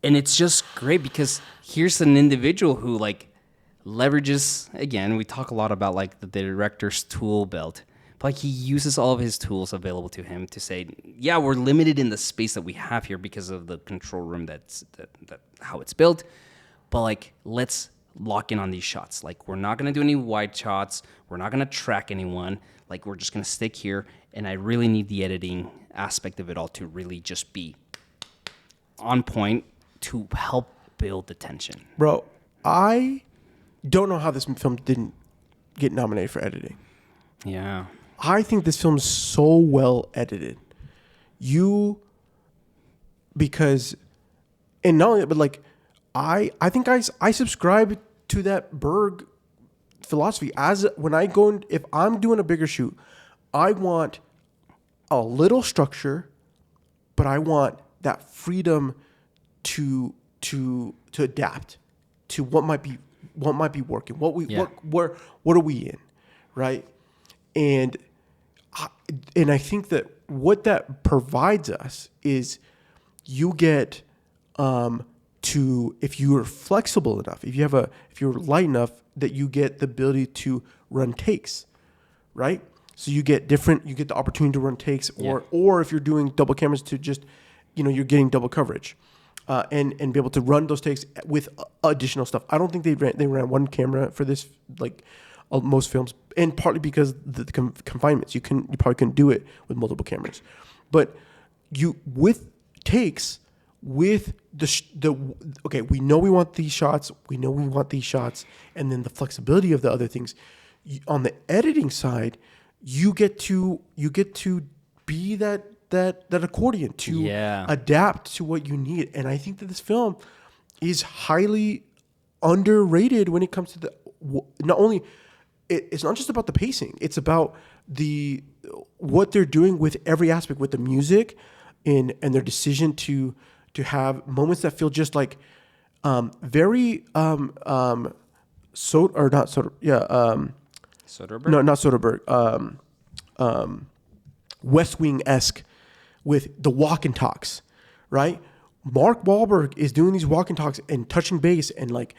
And it's just great because here's an individual who like leverages, again, we talk a lot about like the director's tool belt, but like he uses all of his tools available to him to say, yeah, we're limited in the space that we have here because of the control room that how it's built, but like let's lock in on these shots. Like we're not gonna do any wide shots, we're not gonna track anyone, like we're just gonna stick here, and I really need the editing aspect of it all to really just be on point to help build the tension. Bro, I don't know how this film didn't get nominated for editing. Yeah. I think this film is so well edited. Because, and not only, but like, I think I subscribe to that Berg philosophy. As when I go in, if I'm doing a bigger shoot, I want a little structure, but I want that freedom to adapt to what might be working. What are we in, right? And I think that what that provides us is you get if you're flexible enough, if you're light enough, that you get the ability to run takes, right? So you get the opportunity to run takes, or if you're doing double cameras, to just, you're getting double coverage, and be able to run those takes with additional stuff. I don't think they ran one camera for this, like most films, and partly because the confinements. You probably couldn't do it with multiple cameras, but you with takes with okay, we know we want these shots, and then the flexibility of the other things. On the editing side, you get to be that accordion to adapt to what you need, and I think that this film is highly underrated when it comes to not only it's not just about the pacing, it's about what they're doing with every aspect, with the music and their decision to have moments that feel just like very Soderbergh. No, not Soderbergh. West Wing-esque with the walk and talks, right? Mark Wahlberg is doing these walk and talks and touching base and like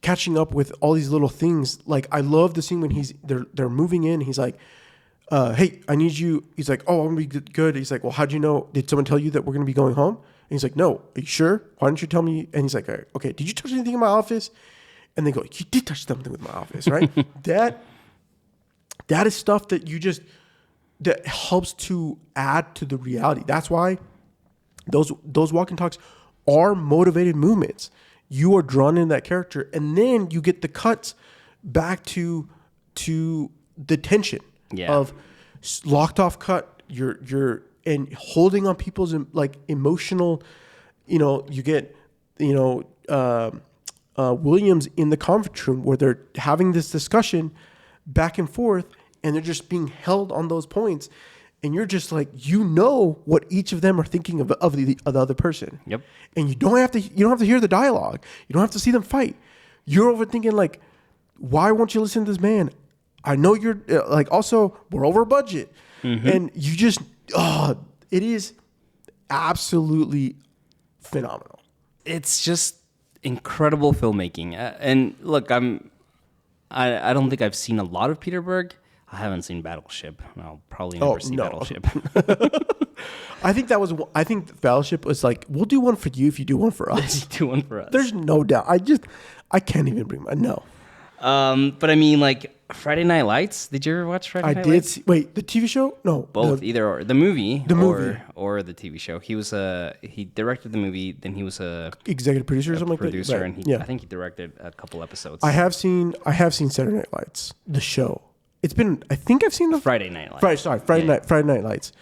catching up with all these little things. Like I love the scene when they're moving in. He's like, "Hey, I need you." He's like, "Oh, I'm gonna be good." He's like, "Well, how'd you know? Did someone tell you that we're gonna be going home?" And he's like, "No, are you sure? Why don't you tell me?" And he's like, "Okay, did you touch anything in my office?" And they go, "You did touch something with my office, right?" that is stuff that that helps to add to the reality. That's why those walk and talks are motivated movements. You are drawn in that character, and then you get the cuts back to the tension of locked off cut. You're and holding on people's like emotional. You get Williams in the conference room where they're having this discussion back and forth, and they're just being held on those points. And you're just like, what each of them are thinking of the other person. Yep. And you don't have to hear the dialogue. You don't have to see them fight. You're overthinking like, why won't you listen to this man? I know you're like, also we're over budget. Mm-hmm. And you just, it is absolutely phenomenal. It's just incredible filmmaking. And look, I don't think I've seen a lot of Peter Berg. I haven't seen Battleship. I'll probably never see Battleship. I think Battleship was like, we'll do one for you if you do one for us. Do one for us. There's no doubt. I can't even bring my no. But I mean, like Friday Night Lights. Did you ever watch Friday Night Lights? I did. Wait, the TV show? No, both. Either or. The movie. Or the TV show. He directed the movie. Then he was a executive producer or something like that. Producer, right. And I think he directed a couple episodes. I have seen Saturday Night Lights, the show. I think I've seen the Friday Night Lights. Friday Night Lights.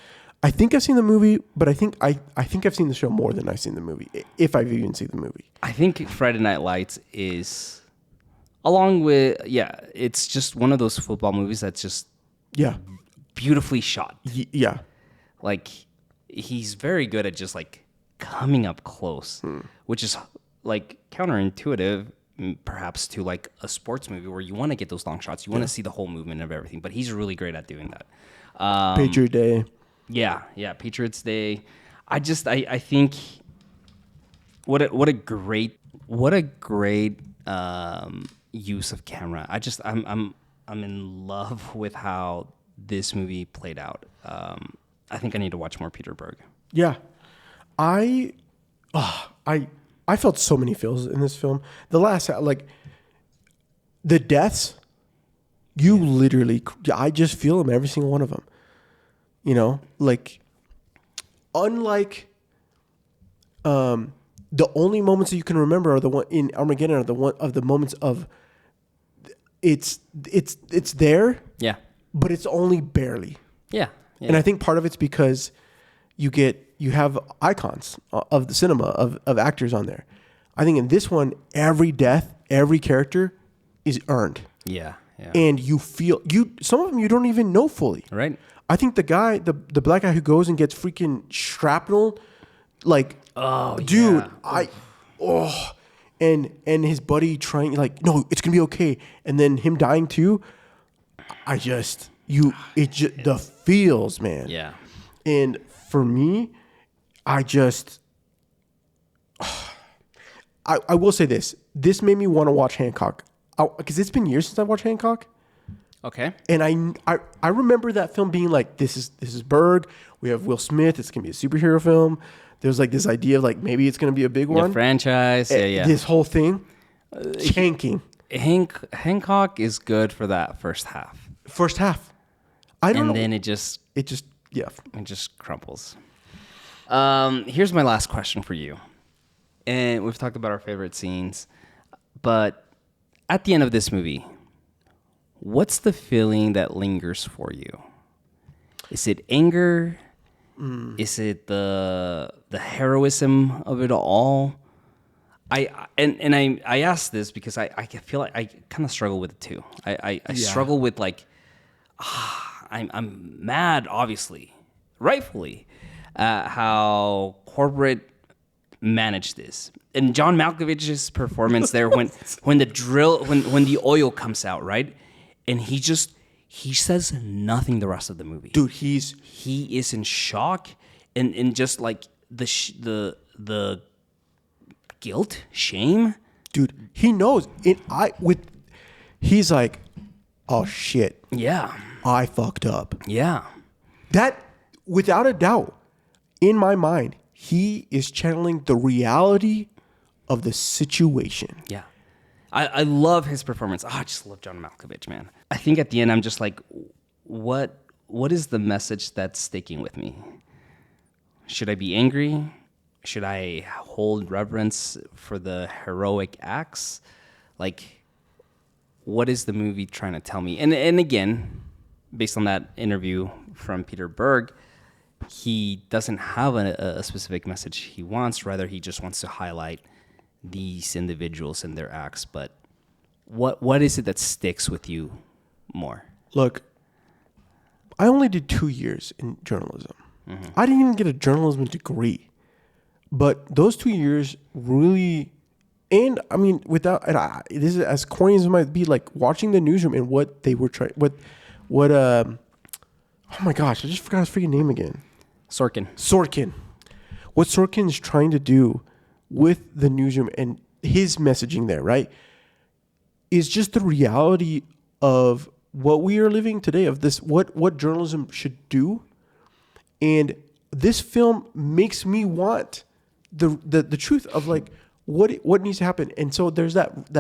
I think I've seen the movie, but I think I've seen the show more than I've seen the movie, if I've even seen the movie. I think Friday Night Lights is, along with, it's just one of those football movies that's just beautifully shot. Yeah. Like, he's very good at just, like, coming up close, which is, like, counterintuitive, perhaps, to, like, a sports movie where you want to get those long shots. You want to see the whole movement of everything, but he's really great at doing that. Patriot Day. Yeah, Patriots Day. I think what a great use of camera. I'm in love with how this movie played out. I think I need to watch more Peter Berg. Yeah, I felt so many feels in this film. The last, like, the deaths, literally, I just feel them, every single one of them. Like, unlike the only moments that you can remember are the one in Armageddon, are the one of the moments of it's there, but it's only barely. Yeah. And I think part of it's because you have icons of the cinema of actors on there. I think in this one, every death, every character is earned. Yeah. And you feel some of them you don't even know fully. Right. I think the guy, the black guy who goes and gets freaking shrapnel, like, dude, and his buddy trying, like, no, it's gonna be okay, and then him dying too. The feels, man. Yeah. And for me, I will say this. This made me want to watch Hancock, because it's been years since I watched Hancock. Okay. And I remember that film being like, this is Berg. We have Will Smith. It's gonna be a superhero film. There's like this idea of like maybe it's gonna be a big one. Franchise. Yeah. This whole thing, tanking. Hancock is good for that first half. First half. I don't know. And then it just crumples. Here's my last question for you. And we've talked about our favorite scenes, but at the end of this movie, what's the feeling that lingers for you? Is it anger? Is it the heroism of it all? I ask this because I feel like I kind of struggle with it too. I struggle with like, I'm mad, obviously, rightfully, how corporate managed this. And John Malkovich's performance there when the oil comes out, right? And he says nothing the rest of the movie. Dude, he is in shock and just like the guilt, shame. Dude, he knows it. He's like, oh shit. Yeah. I fucked up. Yeah. That, without a doubt, in my mind, he is channeling the reality of the situation. Yeah. I love his performance. I just love John Malkovich, man. I think at the end, I'm just like, what is the message that's sticking with me? Should I be angry? Should I hold reverence for the heroic acts? Like, what is the movie trying to tell me? And again, based on that interview from Peter Berg, he doesn't have a specific message he wants. Rather, he just wants to highlight these individuals and their acts. But what is it that sticks with you more? Look, I only did 2 years in journalism. Mm-hmm. I didn't even get a journalism degree. But those 2 years really, and I mean, this is as corny as it might be, like watching the newsroom and what they were trying, oh my gosh, I just forgot his freaking name again. Sorkin. What Sorkin is trying to do with the newsroom and his messaging there, right, is just the reality of what we are living today, of this, what journalism should do. And this film makes me want the truth of like what needs to happen. And so there's that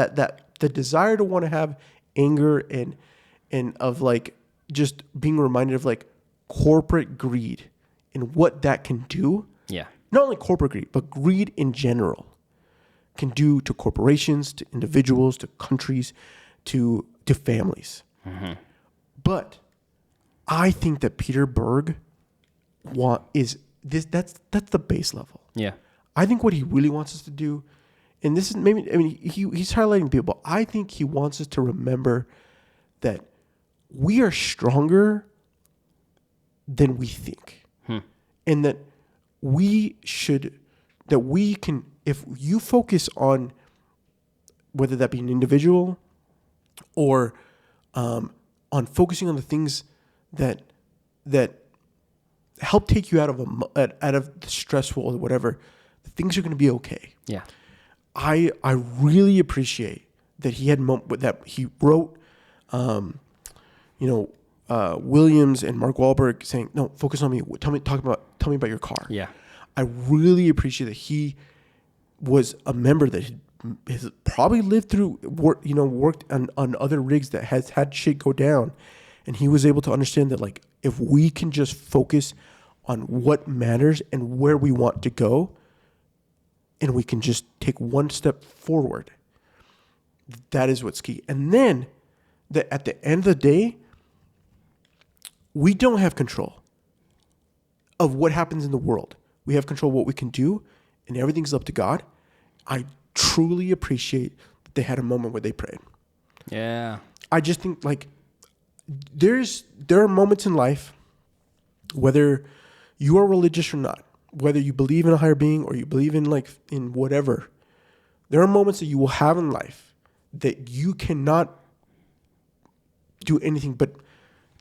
the desire to want to have anger and of like just being reminded of like corporate greed and what that can do. Yeah. Not only corporate greed, but greed in general can do to corporations, to individuals, to countries, to families. Mm-hmm. But I think that Peter Berg that's the base level. Yeah. I think what he really wants us to do, and this is maybe, I mean, he's highlighting people. I think he wants us to remember that we are stronger than we think. And that we can, if you focus on whether that be an individual or on focusing on the things that help take you out of the stressful or whatever, things are going to be okay. Yeah. I really appreciate that he had that he wrote, Williams and Mark Wahlberg saying, "No, focus on me. Tell me about your car." Yeah. I really appreciate that he was a member that has probably lived through worked on other rigs that has had shit go down, and he was able to understand that like if we can just focus on what matters and where we want to go, and we can just take one step forward, that is what's key. And then that at the end of the day, we don't have control of what happens in the world. We have control of what we can do, and everything's up to God. I truly appreciate that they had a moment where they prayed. Yeah. I just think like there are moments in life, whether you are religious or not, whether you believe in a higher being or you believe in in whatever, there are moments that you will have in life that you cannot do anything but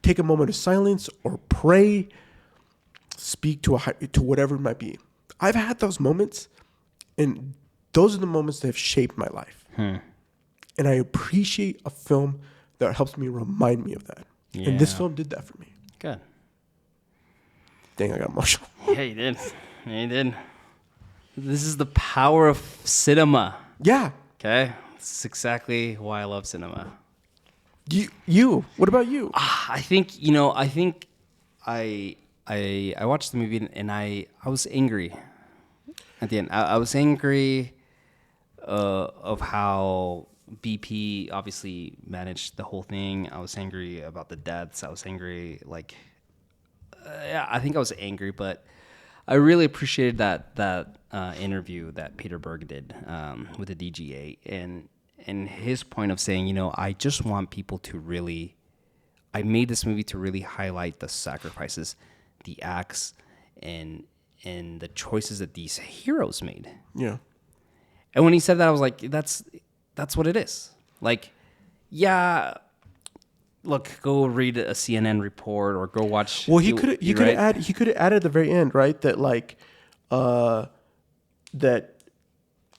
take a moment of silence or pray, speak to whatever it might be. I've had those moments, and those are the moments that have shaped my life. And I appreciate a film that helps me remind me of that. Yeah. And this film did that for me. Good. Dang, I got emotional. Yeah, you did. Yeah, you did. This is the power of cinema. Yeah. Okay? This is exactly why I love cinema. What about you? I think I watched the movie and I was angry at the end. I was angry of how BP obviously managed the whole thing. I was angry about the deaths. I was angry, yeah, I think I was angry, but I really appreciated that interview that Peter Berg did with the DGA and his point of saying, I just want people to really. I made this movie to really highlight the sacrifices, the acts, and the choices that these heroes made. Yeah. And when he said that, I was like, that's what it is. Like, yeah, look, go read a CNN report or go watch. Well, he could have added at the very end, right? That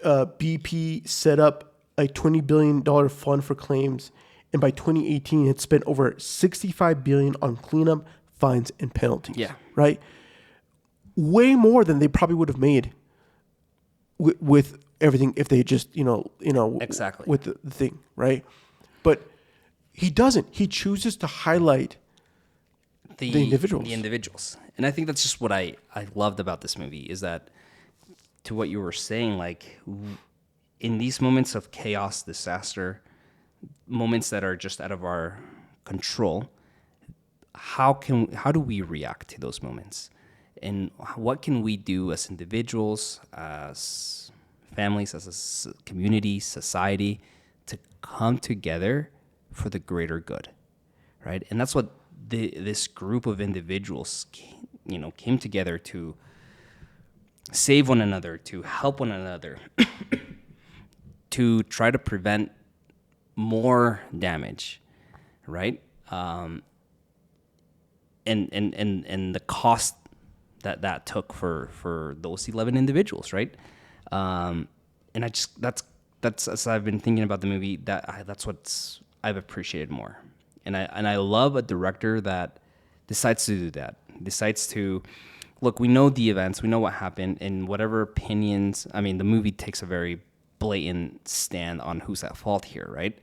BP set up a $20 billion fund for claims, and by 2018 had spent over $65 billion on cleanup, fines, and penalties. Yeah. Right. Way more than they probably would have made with everything if they just Exactly with the thing, right? But he doesn't. He chooses to highlight the individuals. The individuals. And I think that's just what I loved about this movie is that, to what you were saying, like in these moments of chaos, disaster, moments that are just out of our control, how do we react to those moments? And what can we do as individuals, as families, as a community, society, to come together for the greater good, right? And that's what this group of individuals, came together to save one another, to help one another, to try to prevent more damage, right? And the cost that took for those 11 individuals, right? And I just that's as I've been thinking about the movie, that's what I've appreciated more. And I love a director that decides to do that. Decides to look. We know the events. We know what happened, and whatever opinions. I mean, the movie takes a very blatant stand on who's at fault here, right?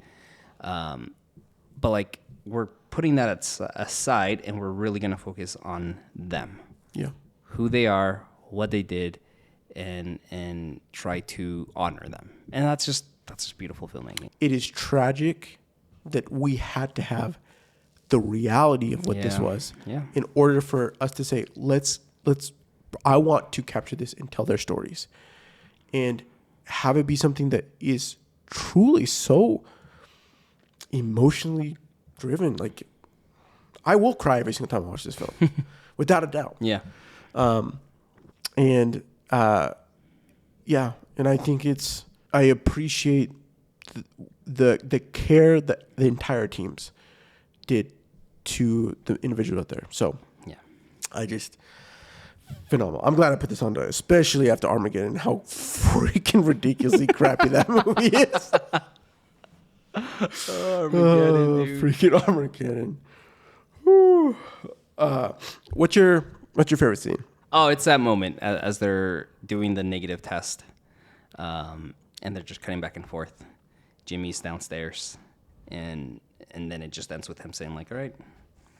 But like we're putting that aside, and we're really gonna focus on them. Yeah. Who they are, what they did, and try to honor them. And that's just beautiful filmmaking. It is tragic that we had to have the reality of what this was in order for us to say, let's I want to capture this and tell their stories and have it be something that is truly so emotionally driven. Like, I will cry every single time I watch this film without a doubt. Yeah. And I think I appreciate the care that the entire teams did to the individual out there. So yeah, phenomenal. I'm glad I put this on, especially after Armageddon, how freaking ridiculously crappy that movie is. Armageddon, dude. Freaking Armageddon. Whew. What's your favorite scene? Oh, it's that moment as they're doing the negative test, and they're just cutting back and forth. Jimmy's downstairs, and then it just ends with him saying like, "All right,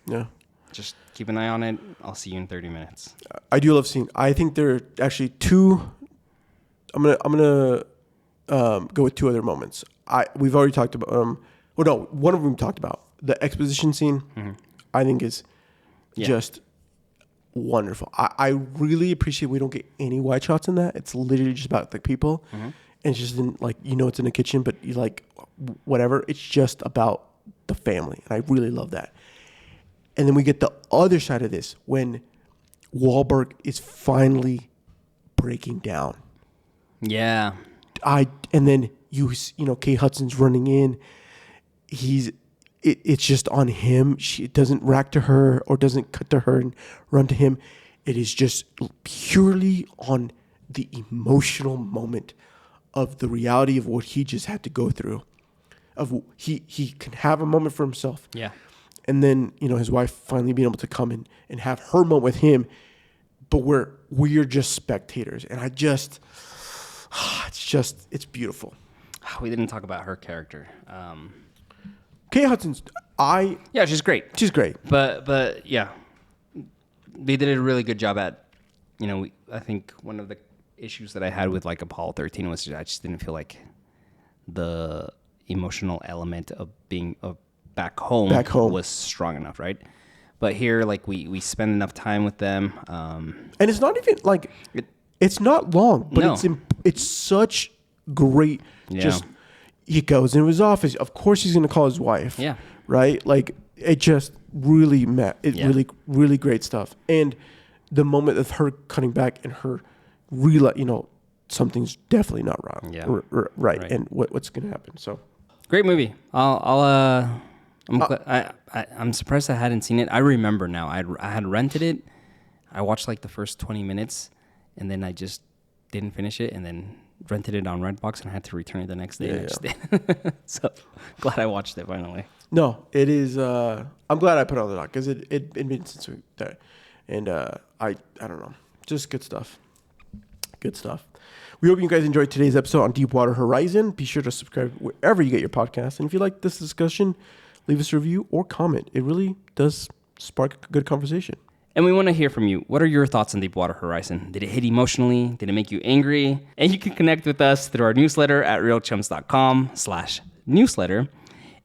yeah, just keep an eye on it. I'll see you in 30 minutes." I do love seeing. I think there are actually two. I'm gonna go with two other moments. We've already talked about. One of them we talked about. The exposition scene. Mm-hmm. I think is just wonderful. I really appreciate we don't get any wide shots in that. It's literally just about the people. Mm-hmm. And it's just it's in the kitchen, but you like whatever. It's just about the family. And I really love that. And then we get the other side of this when Wahlberg is finally breaking down. Yeah. And then Kate Hudson's running in. It's just on him. It doesn't rack to her or doesn't cut to her and run to him. It is just purely on the emotional moment of the reality of what he just had to go through. Of he can have a moment for himself. Yeah. And then, his wife finally being able to come in and have her moment with him. But we're just spectators. And it's beautiful. We didn't talk about her character. Kate Hudson's. Yeah, she's great. She's great. But yeah, they did a really good job at, I think one of the issues that I had with like Apollo 13 was I just didn't feel like the emotional element of being back home was strong enough, right? But here, like we spend enough time with them, and it's not even like it's not long, but it's such great. Yeah. Just he goes into his office. Of course, he's going to call his wife. Yeah. Right. Like it just really really great stuff. And the moment of her cutting back and her something's definitely not wrong. Yeah. Right. And what's going to happen. So great movie. I'm surprised I hadn't seen it. I remember now. I had rented it. I watched like the first 20 minutes, and then I just didn't finish it, and then rented it on Redbox, and I had to return it the next day. And I just did. So glad I watched it finally. No, it is. I'm glad I put it on the dock because it been since that, and I don't know, just good stuff. Good stuff. We hope you guys enjoyed today's episode on Deepwater Horizon. Be sure to subscribe wherever you get your podcasts, and if you like this discussion, leave us a review or comment. It really does spark a good conversation. And we want to hear from you. What are your thoughts on Deepwater Horizon? Did it hit emotionally? Did it make you angry? And you can connect with us through our newsletter at realchums.com/newsletter.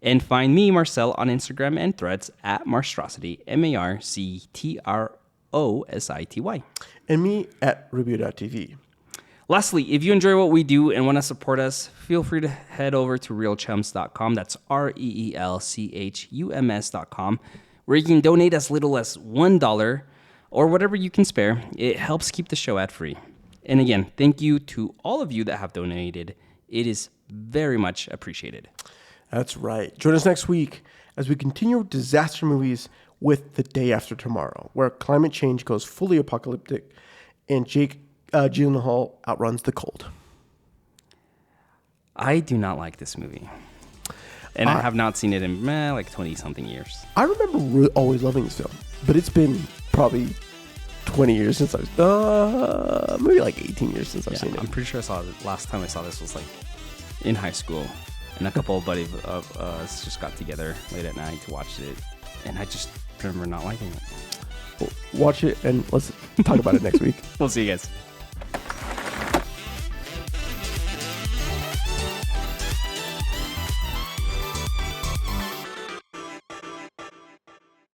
And find me, Marcel, on Instagram and Threads at Marstrosity, MarCtrosity. And me at Rubio.tv. Lastly, if you enjoy what we do and want to support us, feel free to head over to realchums.com. That's REELCHUMS.com, where you can donate as little as $1 or whatever you can spare. It helps keep the show ad-free. And again, thank you to all of you that have donated. It is very much appreciated. That's right. Join us next week as we continue disaster movies with The Day After Tomorrow, where climate change goes fully apocalyptic and Jake Gyllenhaal outruns the cold. I do not like this movie. And I have not seen it in like 20-something years. I remember always loving this film, but it's been probably 20 years since maybe like 18 years since I've seen it. I'm pretty sure last time I saw this was like in high school. And a couple of buddies of us just got together late at night to watch it. And I just remember not liking it. Well, watch it and let's talk about it next week. We'll see you guys.